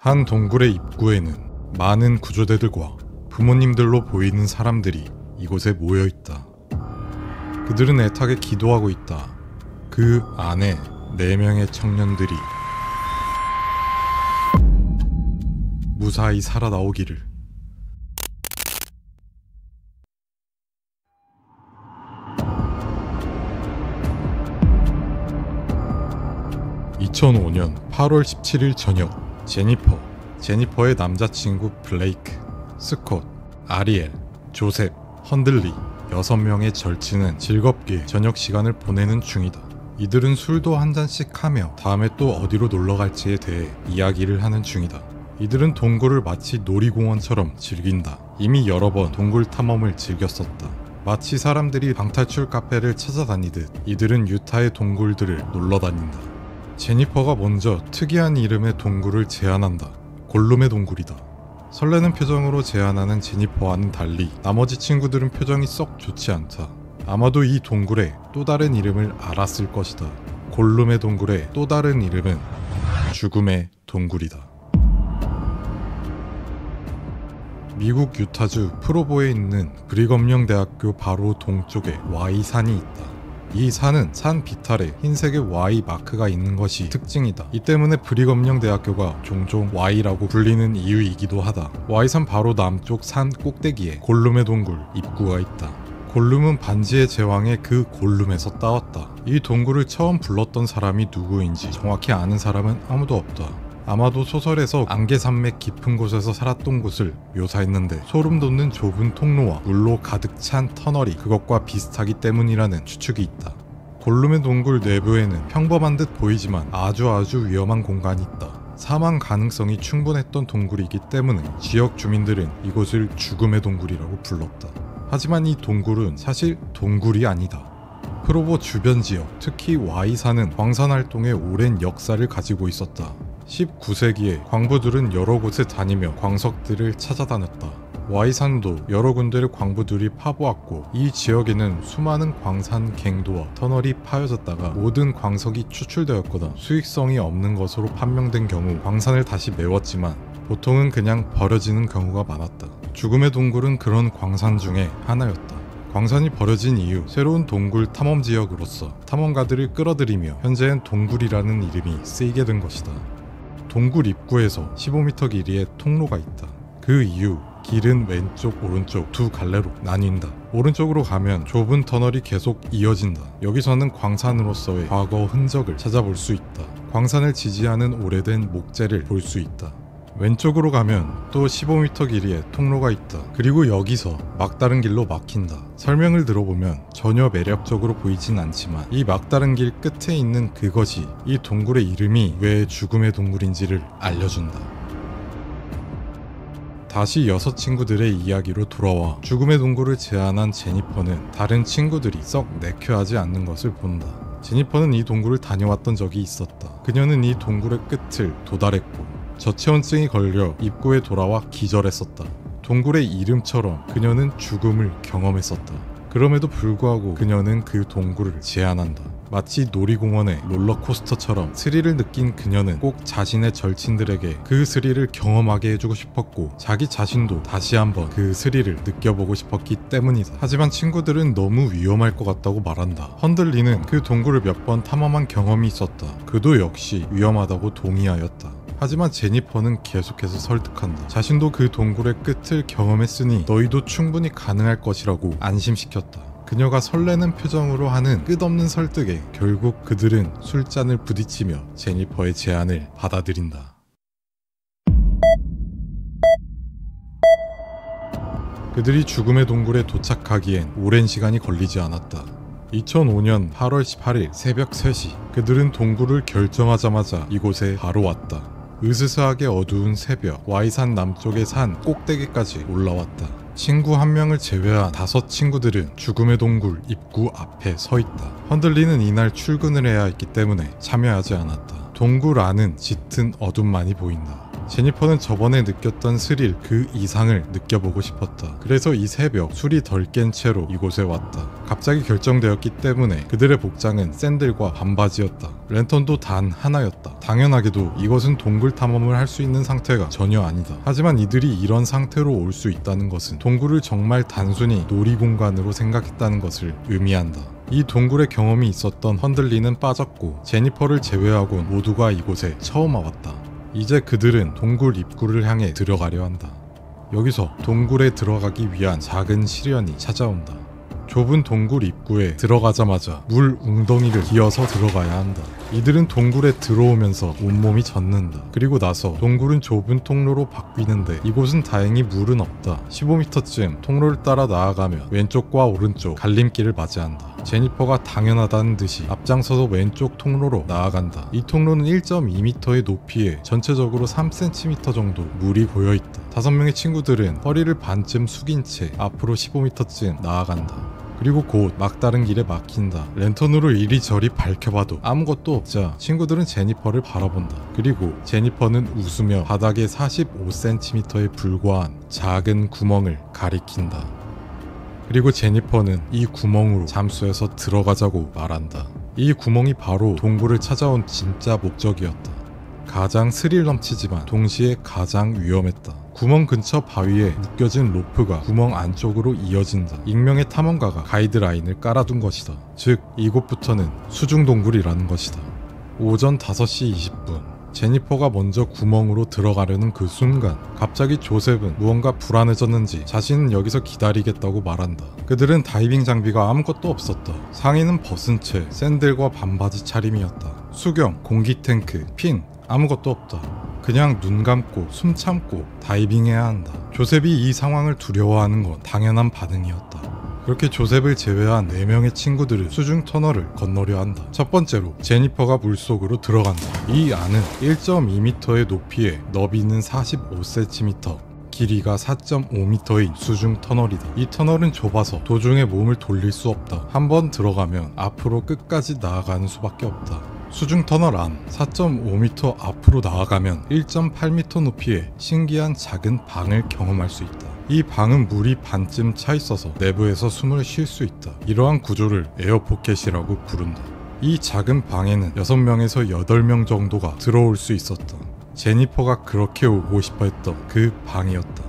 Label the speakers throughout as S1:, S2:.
S1: 한 동굴의 입구에는 많은 구조대들과 부모님들로 보이는 사람들이 이곳에 모여있다. 그들은 애타게 기도하고 있다. 그 안에 4명의 청년들이 무사히 살아나오기를. (2005년 8월 17일) 저녁, 제니퍼의 남자친구 블레이크, 스콧, 아리엘, 조셉, 헌들리 6명의 절친은 즐겁게 저녁 시간을 보내는 중이다. 이들은 술도 한 잔씩 하며 다음에 또 어디로 놀러 갈지에 대해 이야기를 하는 중이다. 이들은 동굴을 마치 놀이공원처럼 즐긴다. 이미 여러 번 동굴 탐험을 즐겼었다. 마치 사람들이 방탈출 카페를 찾아다니듯 이들은 유타의 동굴들을 놀러다닌다. 제니퍼가 먼저 특이한 이름의 동굴을 제안한다. 골룸의 동굴이다. 설레는 표정으로 제안하는 제니퍼와는 달리 나머지 친구들은 표정이 썩 좋지 않다. 아마도 이 동굴의 또 다른 이름을 알았을 것이다. 골룸의 동굴의 또 다른 이름은 죽음의 동굴이다. 미국 유타주 프로보에 있는 브리검령 대학교 바로 동쪽에 Y산이 있다. 이 산은 산 비탈에 흰색의 Y 마크가 있는 것이 특징이다. 이 때문에 브리검령 대학교가 종종 Y라고 불리는 이유이기도 하다. Y산 바로 남쪽 산 꼭대기에 골룸의 동굴 입구가 있다. 골룸은 반지의 제왕의 그 골룸에서 따왔다. 이 동굴을 처음 불렀던 사람이 누구인지 정확히 아는 사람은 아무도 없다. 아마도 소설에서 안개산맥 깊은 곳에서 살았던 곳을 묘사했는데 소름 돋는 좁은 통로와 물로 가득 찬 터널이 그것과 비슷하기 때문이라는 추측이 있다. 골룸의 동굴 내부에는 평범한 듯 보이지만 아주 위험한 공간이 있다. 사망 가능성이 충분했던 동굴이기 때문에 지역 주민들은 이곳을 죽음의 동굴이라고 불렀다. 하지만 이 동굴은 사실 동굴이 아니다. 프로보 주변 지역, 특히 Y산은 광산 활동의 오랜 역사를 가지고 있었다. 19세기에 광부들은 여러 곳에 다니며 광석들을 찾아다녔다. Y산도 여러 군데를 광부들이 파보았고 이 지역에는 수많은 광산 갱도와 터널이 파여졌다가 모든 광석이 추출되었거나 수익성이 없는 것으로 판명된 경우 광산을 다시 메웠지만 보통은 그냥 버려지는 경우가 많았다. 죽음의 동굴은 그런 광산 중에 하나였다. 광산이 버려진 이후 새로운 동굴 탐험 지역으로서 탐험가들을 끌어들이며 현재는 동굴이라는 이름이 쓰이게 된 것이다. 동굴 입구에서 15m 길이의 통로가 있다. 그 이후 길은 왼쪽, 오른쪽 두 갈래로 나뉜다. 오른쪽으로 가면 좁은 터널이 계속 이어진다. 여기서는 광산으로서의 과거 흔적을 찾아볼 수 있다. 광산을 지지하는 오래된 목재를 볼 수 있다. 왼쪽으로 가면 또 15m 길이의 통로가 있다. 그리고 여기서 막다른 길로 막힌다. 설명을 들어보면 전혀 매력적으로 보이진 않지만 이 막다른 길 끝에 있는 그것이 이 동굴의 이름이 왜 죽음의 동굴인지를 알려준다. 다시 6 친구들의 이야기로 돌아와 죽음의 동굴을 제안한 제니퍼는 다른 친구들이 썩 내켜하지 않는 것을 본다. 제니퍼는 이 동굴을 다녀왔던 적이 있었다. 그녀는 이 동굴의 끝을 도달했고 저체온증이 걸려 입구에 돌아와 기절했었다. 동굴의 이름처럼 그녀는 죽음을 경험했었다. 그럼에도 불구하고 그녀는 그 동굴을 제안한다. 마치 놀이공원의 롤러코스터처럼 스릴을 느낀 그녀는 꼭 자신의 절친들에게 그 스릴을 경험하게 해주고 싶었고 자기 자신도 다시 한번 그 스릴을 느껴보고 싶었기 때문이다. 하지만 친구들은 너무 위험할 것 같다고 말한다. 헌들리는 그 동굴을 몇 번 탐험한 경험이 있었다. 그도 역시 위험하다고 동의하였다. 하지만 제니퍼는 계속해서 설득한다. 자신도 그 동굴의 끝을 경험했으니 너희도 충분히 가능할 것이라고 안심시켰다. 그녀가 설레는 표정으로 하는 끝없는 설득에 결국 그들은 술잔을 부딪히며 제니퍼의 제안을 받아들인다. 그들이 죽음의 동굴에 도착하기엔 오랜 시간이 걸리지 않았다. 2005년 8월 18일 새벽 3시 그들은 동굴을 결정하자마자 이곳에 바로 왔다. 으스스하게 어두운 새벽, Y산 남쪽의 산 꼭대기까지 올라왔다. 친구 한 명을 제외한 5 친구들은 죽음의 동굴 입구 앞에 서 있다. 헌들리는 이날 출근을 해야 했기 때문에 참여하지 않았다. 동굴 안은 짙은 어둠만이 보인다. 제니퍼는 저번에 느꼈던 스릴 그 이상을 느껴보고 싶었다. 그래서 이 새벽 술이 덜 깬 채로 이곳에 왔다. 갑자기 결정되었기 때문에 그들의 복장은 샌들과 반바지였다. 랜턴도 단 하나였다. 당연하게도 이것은 동굴 탐험을 할 수 있는 상태가 전혀 아니다. 하지만 이들이 이런 상태로 올 수 있다는 것은 동굴을 정말 단순히 놀이공간으로 생각했다는 것을 의미한다. 이 동굴의 경험이 있었던 헌들리는 빠졌고 제니퍼를 제외하곤 모두가 이곳에 처음 와봤다. 이제 그들은 동굴 입구를 향해 들어가려 한다. 여기서 동굴에 들어가기 위한 작은 시련이 찾아온다. 좁은 동굴 입구에 들어가자마자 물 웅덩이를 기어서 들어가야 한다. 이들은 동굴에 들어오면서 온몸이 젖는다. 그리고 나서 동굴은 좁은 통로로 바뀌는데 이곳은 다행히 물은 없다. 15m쯤 통로를 따라 나아가면 왼쪽과 오른쪽 갈림길을 맞이한다. 제니퍼가 당연하다는 듯이 앞장서서 왼쪽 통로로 나아간다. 이 통로는 1.2m의 높이에 전체적으로 3cm 정도 물이 고여있다. 5명의 친구들은 허리를 반쯤 숙인 채 앞으로 15m쯤 나아간다. 그리고 곧 막다른 길에 막힌다. 랜턴으로 이리저리 밝혀봐도 아무것도 없자 친구들은 제니퍼를 바라본다. 그리고 제니퍼는 웃으며 바닥에 45cm에 불과한 작은 구멍을 가리킨다. 그리고 제니퍼는 이 구멍으로 잠수해서 들어가자고 말한다. 이 구멍이 바로 동굴을 찾아온 진짜 목적이었다. 가장 스릴 넘치지만 동시에 가장 위험했다. 구멍 근처 바위에 묶여진 로프가 구멍 안쪽으로 이어진다. 익명의 탐험가가 가이드라인을 깔아둔 것이다. 즉 이곳부터는 수중동굴이라는 것이다. 오전 5시 20분 제니퍼가 먼저 구멍으로 들어가려는 그 순간 갑자기 조셉은 무언가 불안해졌는지 자신은 여기서 기다리겠다고 말한다. 그들은 다이빙 장비가 아무것도 없었다. 상의는 벗은 채 샌들과 반바지 차림이었다. 수경, 공기 탱크, 핀 아무것도 없다. 그냥 눈 감고 숨 참고 다이빙해야 한다. 조셉이 이 상황을 두려워하는 건 당연한 반응이었다. 그렇게 조셉을 제외한 4명의 친구들은 수중 터널을 건너려 한다. 첫 번째로 제니퍼가 물속으로 들어간다. 이 안은 1.2m의 높이에 너비는 45cm, 길이가 4.5m인 수중 터널이다. 이 터널은 좁아서 도중에 몸을 돌릴 수 없다. 한번 들어가면 앞으로 끝까지 나아가는 수밖에 없다. 수중 터널 안 4.5m 앞으로 나아가면 1.8m 높이의 신기한 작은 방을 경험할 수 있다. 이 방은 물이 반쯤 차 있어서 내부에서 숨을 쉴 수 있다. 이러한 구조를 에어포켓이라고 부른다. 이 작은 방에는 6명에서 8명 정도가 들어올 수 있었다. 제니퍼가 그렇게 오고 싶어 했던 그 방이었다.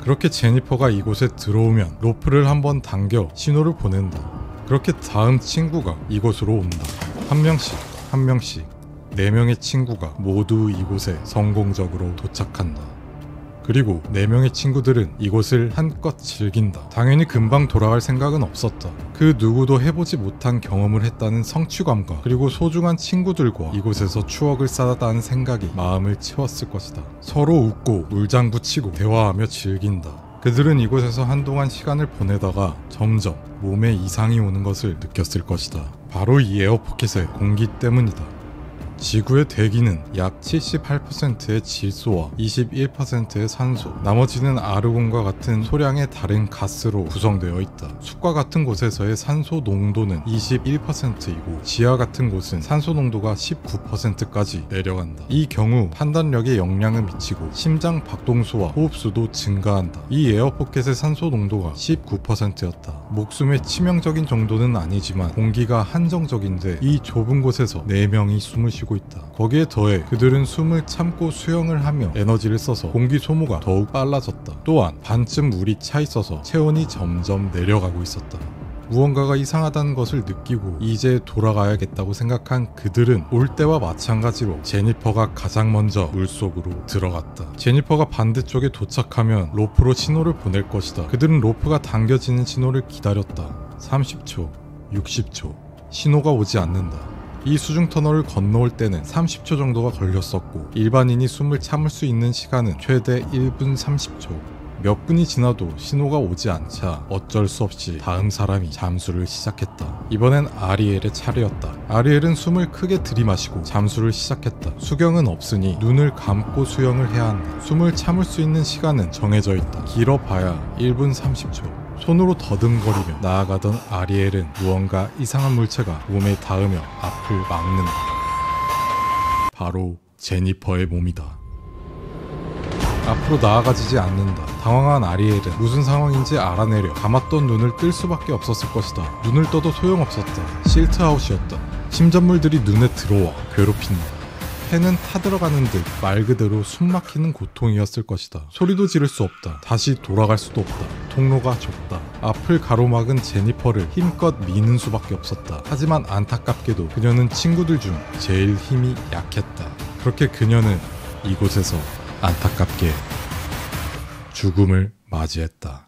S1: 그렇게 제니퍼가 이곳에 들어오면 로프를 한번 당겨 신호를 보낸다. 그렇게 다음 친구가 이곳으로 온다. 한 명씩 4명의 친구가 모두 이곳에 성공적으로 도착한다. 그리고 4명의 친구들은 이곳을 한껏 즐긴다. 당연히 금방 돌아갈 생각은 없었다. 그 누구도 해보지 못한 경험을 했다는 성취감과 그리고 소중한 친구들과 이곳에서 추억을 쌓았다는 생각이 마음을 채웠을 것이다. 서로 웃고 물장구 치고 대화하며 즐긴다. 그들은 이곳에서 한동안 시간을 보내다가 점점 몸에 이상이 오는 것을 느꼈을 것이다. 바로 이 에어포켓의 공기 때문이다. 지구의 대기는 약 78%의 질소와 21%의 산소, 나머지는 아르곤과 같은 소량의 다른 가스로 구성되어 있다. 숲과 같은 곳에서의 산소 농도는 21%이고 지하 같은 곳은 산소 농도가 19%까지 내려간다. 이 경우 판단력에 영향을 미치고 심장 박동수와 호흡수도 증가한다. 이 에어포켓의 산소 농도가 19%였다. 목숨에 치명적인 정도는 아니지만 공기가 한정적인데 이 좁은 곳에서 4명이 숨을 쉬고 있다. 거기에 더해 그들은 숨을 참고 수영을 하며 에너지를 써서 공기 소모가 더욱 빨라졌다. 또한 반쯤 물이 차 있어서 체온이 점점 내려가고 있었다. 무언가가 이상하다는 것을 느끼고 이제 돌아가야겠다고 생각한 그들은 올 때와 마찬가지로 제니퍼가 가장 먼저 물속으로 들어갔다. 제니퍼가 반대쪽에 도착하면 로프로 신호를 보낼 것이다. 그들은 로프가 당겨지는 신호를 기다렸다. 30초, 60초, 신호가 오지 않는다. 이 수중 터널을 건너올 때는 30초 정도가 걸렸었고 일반인이 숨을 참을 수 있는 시간은 최대 1분 30초. 몇 분이 지나도 신호가 오지 않자 어쩔 수 없이 다음 사람이 잠수를 시작했다. 이번엔 아리엘의 차례였다. 아리엘은 숨을 크게 들이마시고 잠수를 시작했다. 수경은 없으니 눈을 감고 수영을 해야 한다. 숨을 참을 수 있는 시간은 정해져 있다. 길어봐야 1분 30초. 손으로 더듬거리며 나아가던 아리엘은 무언가 이상한 물체가 몸에 닿으며 앞을 막는다. 바로 제니퍼의 몸이다. 앞으로 나아가지지 않는다. 당황한 아리엘은 무슨 상황인지 알아내려 감았던 눈을 뜰 수밖에 없었을 것이다. 눈을 떠도 소용없었다. 실트아웃이었다. 심전물들이 눈에 들어와 괴롭힌다. 폐는 타들어가는 듯 말 그대로 숨막히는 고통이었을 것이다. 소리도 지를 수 없다. 다시 돌아갈 수도 없다. 통로가 좁다. 앞을 가로막은 제니퍼를 힘껏 미는 수밖에 없었다. 하지만 안타깝게도 그녀는 친구들 중 제일 힘이 약했다. 그렇게 그녀는 이곳에서 안타깝게 죽음을 맞이했다.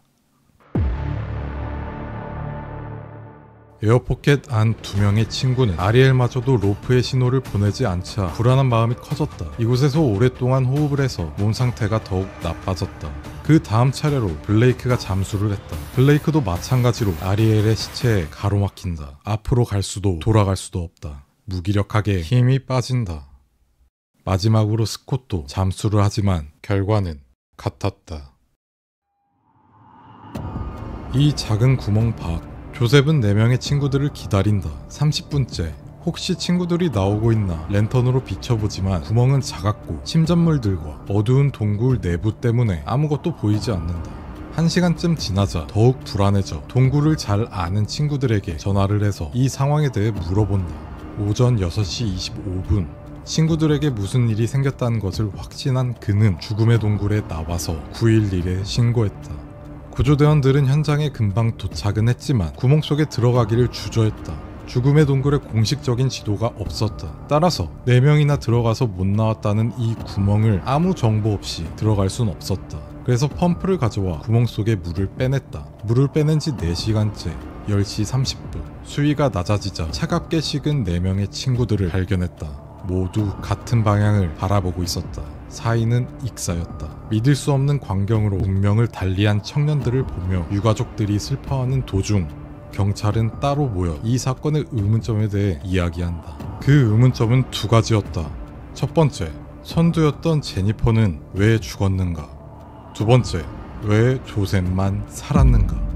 S1: 에어포켓 안 2명의 친구는 아리엘마저도 로프의 신호를 보내지 않자 불안한 마음이 커졌다. 이곳에서 오랫동안 호흡을 해서 몸 상태가 더욱 나빠졌다. 그 다음 차례로 블레이크가 잠수를 했다. 블레이크도 마찬가지로 아리엘의 시체에 가로막힌다. 앞으로 갈 수도 돌아갈 수도 없다. 무기력하게 힘이 빠진다. 마지막으로 스콧도 잠수를 하지만 결과는 같았다. 이 작은 구멍 밖 조셉은 4명의 친구들을 기다린다. 30분째. 혹시 친구들이 나오고 있나 랜턴으로 비춰보지만 구멍은 작았고 침전물들과 어두운 동굴 내부 때문에 아무것도 보이지 않는다. 1시간쯤 지나자 더욱 불안해져 동굴을 잘 아는 친구들에게 전화를 해서 이 상황에 대해 물어본다. 오전 6시 25분 친구들에게 무슨 일이 생겼다는 것을 확신한 그는 죽음의 동굴에 나와서 911에 신고했다. 구조대원들은 현장에 금방 도착은 했지만 구멍 속에 들어가기를 주저했다. 죽음의 동굴에 공식적인 지도가 없었다. 따라서 4명이나 들어가서 못 나왔다는 이 구멍을 아무 정보 없이 들어갈 순 없었다. 그래서 펌프를 가져와 구멍 속에 물을 빼냈다. 물을 빼낸 지 4시간째 10시 30분 수위가 낮아지자 차갑게 식은 4명의 친구들을 발견했다. 모두 같은 방향을 바라보고 있었다. 사인은 익사였다. 믿을 수 없는 광경으로 운명을 달리한 청년들을 보며 유가족들이 슬퍼하는 도중 경찰은 따로 모여 이 사건의 의문점에 대해 이야기한다. 그 의문점은 2가지였다. 첫 번째, 선두였던 제니퍼는 왜 죽었는가? 두 번째, 왜 조셉만 살았는가?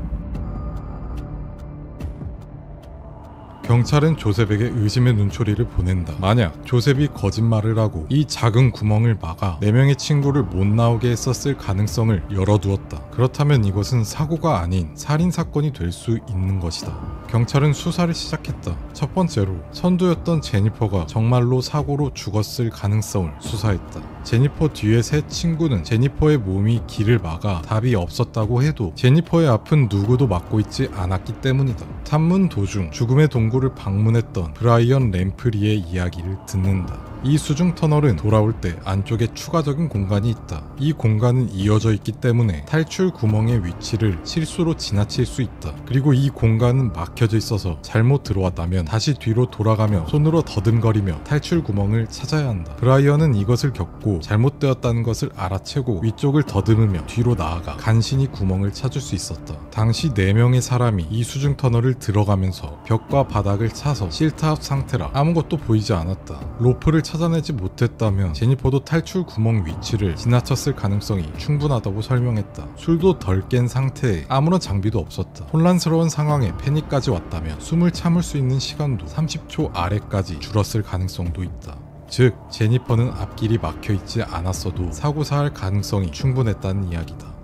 S1: 경찰은 조셉에게 의심의 눈초리를 보낸다. 만약 조셉이 거짓말을 하고 이 작은 구멍을 막아 4명의 친구를 못 나오게 했었을 가능성을 열어두었다. 그렇다면 이것은 사고가 아닌 살인사건이 될 수 있는 것이다. 경찰은 수사를 시작했다. 첫 번째로 선두였던 제니퍼가 정말로 사고로 죽었을 가능성을 수사했다. 제니퍼 뒤의 3 친구는 제니퍼의 몸이 길을 막아 답이 없었다고 해도 제니퍼의 앞은 누구도 막고 있지 않았기 때문이다. 탐문 도중 죽음의 동굴을 방문했던 브라이언 램프리의 이야기를 듣는다. 이 수중 터널은 돌아올 때 안쪽에 추가적인 공간이 있다. 이 공간은 이어져 있기 때문에 탈출 구멍의 위치를 실수로 지나칠 수 있다. 그리고 이 공간은 막혀져 있어서 잘못 들어왔다면 다시 뒤로 돌아가며 손으로 더듬거리며 탈출 구멍을 찾아야 한다. 브라이언은 이것을 겪고 잘못되었다는 것을 알아채고 위쪽을 더듬으며 뒤로 나아가 간신히 구멍을 찾을 수 있었다. 당시 4명의 사람이 이 수중 터널을 들어가면서 벽과 바닥을 차서 실트아웃 상태라 아무것도 보이지 않았다. 로프를 찾아내지 못했다면 제니퍼도 탈출 구멍 위치를 지나쳤을 가능성이 충분하다고 설명했다. 술도 덜 깬 상태에 아무런 장비도 없었다. 혼란스러운 상황에 패닉까지 왔다면 숨을 참을 수 있는 시간도 30초 아래까지 줄었을 가능성도 있다. 즉 제니퍼는 앞길이 막혀있지 않았어도 사고사할 가능성이 충분했다는 이야기다.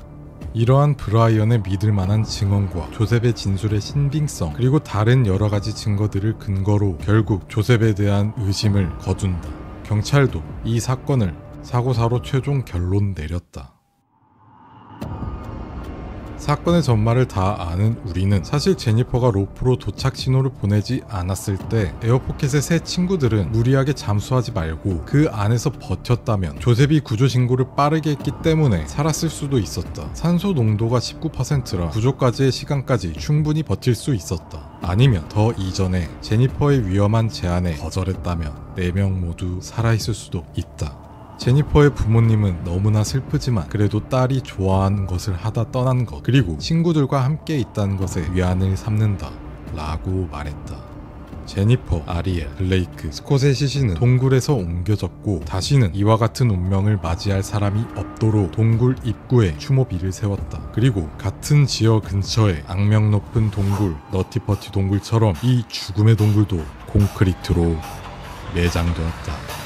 S1: 이러한 브라이언의 믿을만한 증언과 조셉의 진술의 신빙성 그리고 다른 여러가지 증거들을 근거로 결국 조셉에 대한 의심을 거둔다. 경찰도 이 사건을 사고사로 최종 결론 내렸다. 사건의 전말을 다 아는 우리는 사실 제니퍼가 로프로 도착 신호를 보내지 않았을 때 에어포켓의 3 친구들은 무리하게 잠수하지 말고 그 안에서 버텼다면 조셉이 구조 신고를 빠르게 했기 때문에 살았을 수도 있었다. 산소 농도가 19%라 구조까지의 시간까지 충분히 버틸 수 있었다. 아니면 더 이전에 제니퍼의 위험한 제안에 거절했다면 4명 모두 살아있을 수도 있다. 제니퍼의 부모님은 너무나 슬프지만 그래도 딸이 좋아하는 것을 하다 떠난 것 그리고 친구들과 함께 있다는 것에 위안을 삼는다 라고 말했다. 제니퍼, 아리엘, 블레이크, 스콧의 시신은 동굴에서 옮겨졌고 다시는 이와 같은 운명을 맞이할 사람이 없도록 동굴 입구에 추모비를 세웠다. 그리고 같은 지역 근처에 악명 높은 동굴 너티퍼티 동굴처럼 이 죽음의 동굴도 콘크리트로 매장되었다.